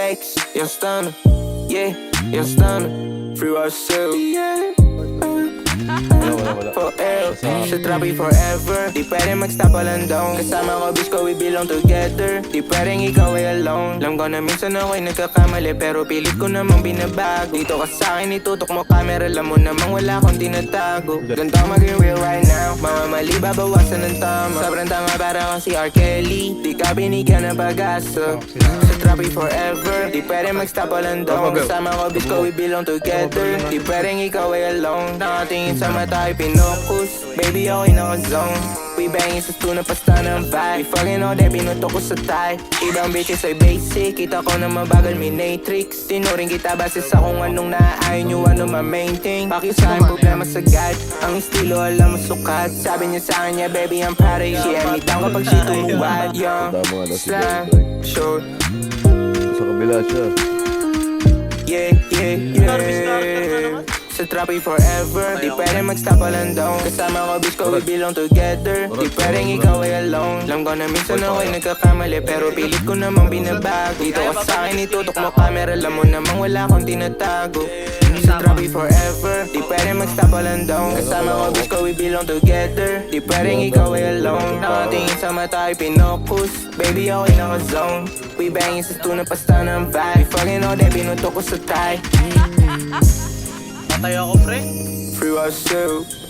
X, yung stunner. Yeah, yung stunner. Free ourselves. Yeah. Forever, sa trappi forever. Di pwede mag-stop walang down. Kasama ko bitch ko, we belong together. Di pwedeng ikaw ay alone. Alam ko na minsan ako'y nagkakamali, pero pilit ko namang binabago. Dito ka sa'kin, itutok mo camera. Alam mo namang wala akong tinatago. Ganito maging real right now. Mamamali, babawasan ng tama. Sobrang tama para kang si R. Kelly. Di ka binigyan ng pag-asa. Sa trappi forever. Di pwede mag-stop walang down. Kasama ko bitch ko, we belong together. Di pwedeng ikaw ay alone. Nakatingin sa mata ay pinokus. Baby, ako'y naka-zone. We bangin sa tuna, pasta ng vibe. We fucking all day, pinutok ko sa tie. Ibang bitches ay basic. Kita ko na mabagal, minatrix. Tinuring kita base sa kung anong naaayon nyo, ano ma-maintain. Bakit sa akin problema sa God? Ang estilo alam mo sukat. Sabi niya sa akin, yeah baby, I'm proud of you. She had me down kapag she tumuwad. Young, slam, short. Sa kabila siya. Yeah, yeah, yeah. Sa trappi forever. Di pwede mag-stop walang down. Kasama ko bitch ko, we belong together. Di pwedeng ikaw ay alone. Alam ko na minsan ako'y nagkakamali, pero pilit ko namang binabago. Dito ka sa'kin, itutok mo camera. Alam mo namang wala akong tinatago. Sa trappi forever. Di pwede mag-stop walang down. Kasama ko bitch ko, we belong together. Di pwedeng ikaw ay alone. Nakatingin sa mata ay pinokus. Baby, ako'y naka-zone. We bangin sa tuna, pasta ng vibe. We fucking all day, pinutok ko sa tie. Patay ako, pre. Free ourselves.